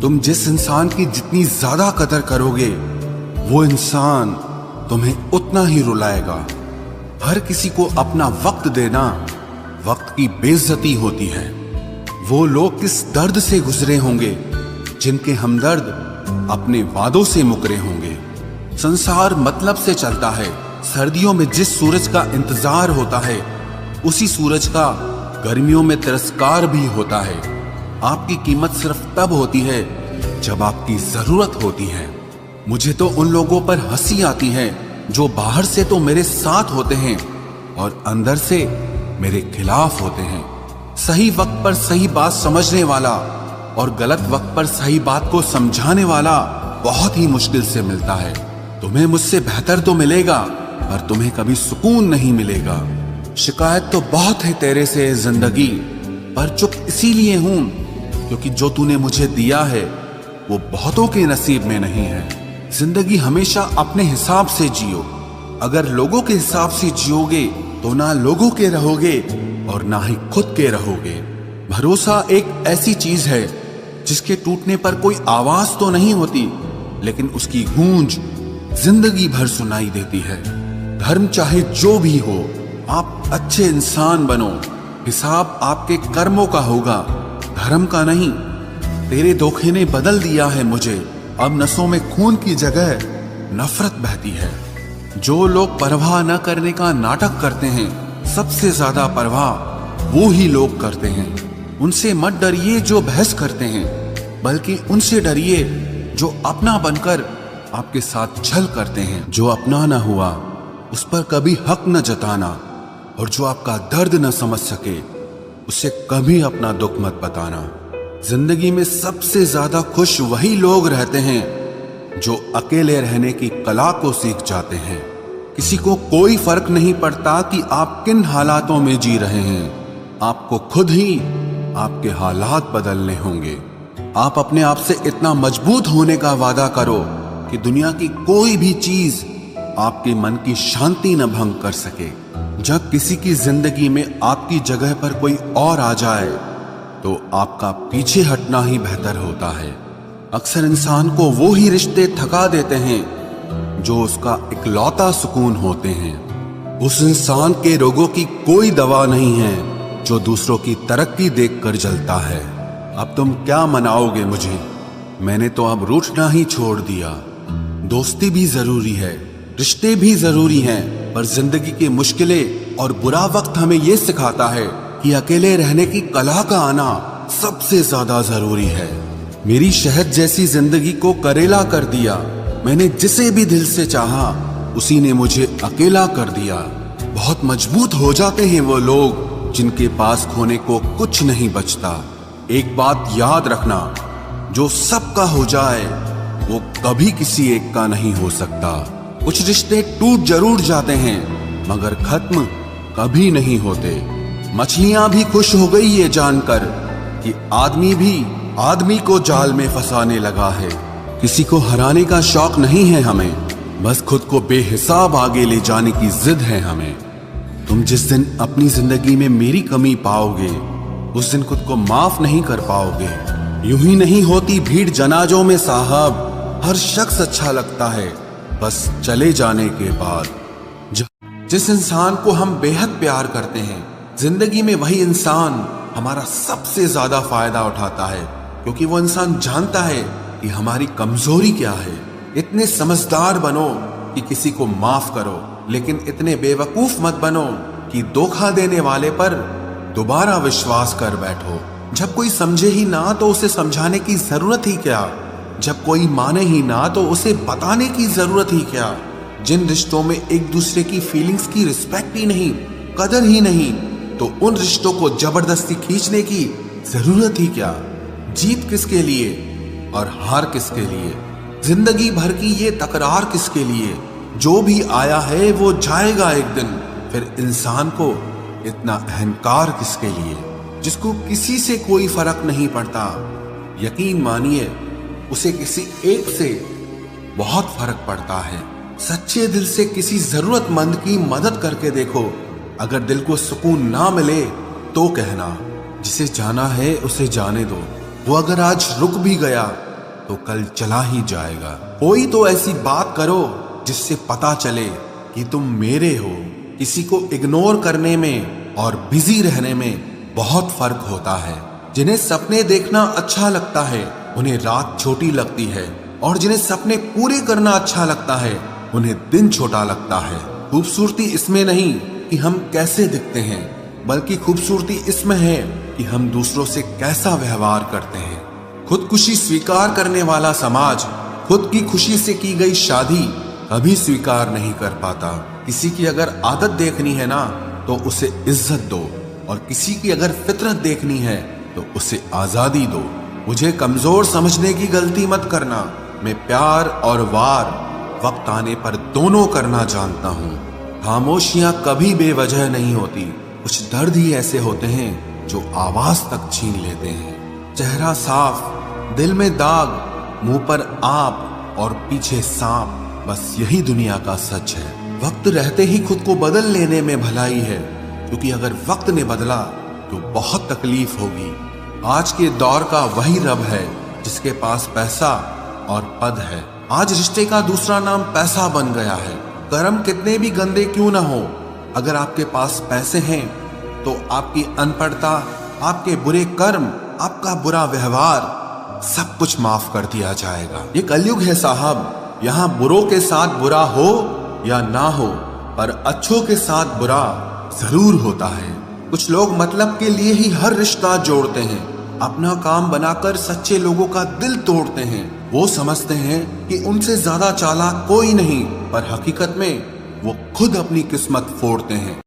तुम जिस इंसान की जितनी ज्यादा कदर करोगे, वो इंसान तुम्हें उतना ही रुलाएगा। हर किसी को अपना वक्त देना वक्त की बेइज्जती होती है। वो लोग किस दर्द से गुजरे होंगे जिनके हमदर्द अपने वादों से मुकरे होंगे। संसार मतलब से चलता है। सर्दियों में जिस सूरज का इंतजार होता है, उसी सूरज का गर्मियों में तिरस्कार भी होता है। आपकी कीमत सिर्फ तब होती है जब आपकी जरूरत होती है। मुझे तो उन लोगों पर हंसी आती है जो बाहर से तो मेरे साथ होते हैं और अंदर से मेरे खिलाफ होते हैं। सही वक्त पर सही बात समझने वाला और गलत वक्त पर सही बात को समझाने वाला बहुत ही मुश्किल से मिलता है। तुम्हें मुझसे बेहतर तो मिलेगा, पर तुम्हें कभी सुकून नहीं मिलेगा। शिकायत तो बहुत है तेरे से जिंदगी, पर चुप इसीलिए हूं क्योंकि जो तूने मुझे दिया है वो बहुतों के नसीब में नहीं है। जिंदगी हमेशा अपने हिसाब से जियो। अगर लोगों के हिसाब से जियोगे तो ना लोगों के रहोगे और ना ही खुद के रहोगे। भरोसा एक ऐसी चीज है जिसके टूटने पर कोई आवाज तो नहीं होती, लेकिन उसकी गूंज जिंदगी भर सुनाई देती है। धर्म चाहे जो भी हो, आप अच्छे इंसान बनो। हिसाब आपके कर्मों का होगा, धर्म का नहीं। तेरे धोखे ने बदल दिया है मुझे। अब नसों में खून की जगह नफरत बहती है। जो लोग परवाह न करने का नाटक करते हैं, सबसे ज्यादा परवाह वो ही लोग करते हैं। उनसे मत डरिए जो बहस करते हैं, बल्कि उनसे डरिए जो अपना बनकर आपके साथ छल करते हैं। जो अपना न हुआ उस पर कभी हक न जताना, और जो आपका दर्द न समझ सके उसे कभी अपना दुख मत बताना। जिंदगी में सबसे ज्यादा खुश वही लोग रहते हैं जो अकेले रहने की कला को सीख जाते हैं। किसी को कोई फर्क नहीं पड़ता कि आप किन हालातों में जी रहे हैं। आपको खुद ही आपके हालात बदलने होंगे। आप अपने आप से इतना मजबूत होने का वादा करो कि दुनिया की कोई भी चीज आपके मन की शांति न भंग कर सके। जब किसी की जिंदगी में आपकी जगह पर कोई और आ जाए तो आपका पीछे हटना ही बेहतर होता है। अक्सर इंसान को वो ही रिश्ते थका देते हैं जो उसका इकलौता सुकून होते हैं। उस इंसान के रोगों की कोई दवा नहीं है जो दूसरों की तरक्की देखकर जलता है। अब तुम क्या मनाओगे मुझे? मैंने तो अब रूठना ही छोड़ दिया। दोस्ती भी जरूरी है, रिश्ते भी जरूरी हैं, पर जिंदगी की मुश्किलें और बुरा वक्त हमें ये सिखाता है कि अकेले रहने की कला का आना सबसे ज्यादा जरूरी है। मेरी शहद जैसी जिंदगी को करेला कर दिया। मैंने जिसे भी दिल से चाहा उसी ने मुझे अकेला कर दिया। बहुत मजबूत हो जाते हैं वो लोग जिनके पास खोने को कुछ नहीं बचता। एक बात याद रखना, जो सबका हो जाए वो कभी किसी एक का नहीं हो सकता। कुछ रिश्ते टूट जरूर जाते हैं मगर खत्म कभी नहीं होते। मछलियां भी खुश हो गई ये जानकर कि आदमी भी आदमी को जाल में फंसाने लगा है। किसी को हराने का शौक नहीं है हमें, बस खुद को बेहिसाब आगे ले जाने की जिद है हमें। तुम जिस दिन अपनी जिंदगी में मेरी कमी पाओगे उस दिन खुद को माफ नहीं कर पाओगे। यूं ही नहीं होती भीड़ जनाजों में साहब, हर शख्स अच्छा लगता है बस चले जाने के बाद। जिस इंसान को हम बेहद प्यार करते हैं, जिंदगी में वही इंसान हमारा सबसे ज्यादा फायदा उठाता है, क्योंकि वो इंसान जानता है कि हमारी कमजोरी क्या है। इतने समझदार बनो कि किसी को माफ करो, लेकिन इतने बेवकूफ मत बनो कि धोखा देने वाले पर दोबारा विश्वास कर बैठो। जब कोई समझे ही ना तो उसे समझाने की जरूरत ही क्या? जब कोई माने ही ना तो उसे बताने की जरूरत ही क्या? जिन रिश्तों में एक दूसरे की फीलिंग्स की रिस्पेक्ट ही नहीं, कदर ही नहीं, तो उन रिश्तों को जबरदस्ती खींचने की जरूरत ही क्या? जीत किसके लिए और हार किसके लिए? जिंदगी भर की ये तकरार किसके लिए? जो भी आया है वो जाएगा एक दिन। फिर इंसान को इतना अहंकार किसके लिए, जिसको किसी से कोई फर्क नहीं पड़ता? यकीन मानिए उसे किसी एक से बहुत फर्क पड़ता है। सच्चे दिल से किसी जरूरतमंद की मदद करके देखो। अगर दिल को सुकून ना मिले तो कहना, जिसे जाना है उसे जाने दो। वो अगर आज रुक भी गया तो कल चला ही जाएगा। कोई तो ऐसी बात करो जिससे पता चले कि तुम मेरे हो। किसी को इग्नोर करने में और बिजी रहने में बहुत फर्क होता है। जिन्हें सपने देखना अच्छा लगता है उन्हें रात छोटी लगती है, और जिन्हें सपने पूरे करना अच्छा लगता है उन्हें दिन छोटा लगता है। खूबसूरती इसमें नहीं कि हम कैसे दिखते हैं, बल्कि खूबसूरती इसमें है कि हम दूसरों से कैसा व्यवहार करते हैं। खुदकुशी स्वीकार करने वाला समाज खुद की खुशी से की गई शादी कभी स्वीकार नहीं कर पाता। किसी की अगर आदत देखनी है ना तो उसे इज्जत दो, और किसी की अगर फितरत देखनी है तो उसे आजादी दो। मुझे कमजोर समझने की गलती मत करना। मैं प्यार और वार वक्त आने पर दोनों करना जानता हूँ। खामोशियां कभी बेवजह नहीं होती। कुछ दर्द ही ऐसे होते हैं जो आवाज तक छीन लेते हैं। चेहरा साफ, दिल में दाग, मुंह पर आप और पीछे सांप, बस यही दुनिया का सच है। वक्त रहते ही खुद को बदल लेने में भलाई है, क्योंकि अगर वक्त ने बदला तो बहुत तकलीफ होगी। आज के दौर का वही रब है जिसके पास पैसा और पद है। आज रिश्ते का दूसरा नाम पैसा बन गया है। कर्म कितने भी गंदे क्यों ना हो, अगर आपके पास पैसे हैं तो आपकी अनपढ़ता, आपके बुरे कर्म, आपका बुरा व्यवहार सब कुछ माफ कर दिया जाएगा। ये कलयुग है साहब, यहाँ बुरों के साथ बुरा हो या ना हो, पर अच्छों के साथ बुरा जरूर होता है। कुछ लोग मतलब के लिए ही हर रिश्ता जोड़ते हैं, अपना काम बनाकर सच्चे लोगों का दिल तोड़ते हैं। वो समझते हैं कि उनसे ज्यादा चालाक कोई नहीं, पर हकीकत में वो खुद अपनी किस्मत फोड़ते हैं।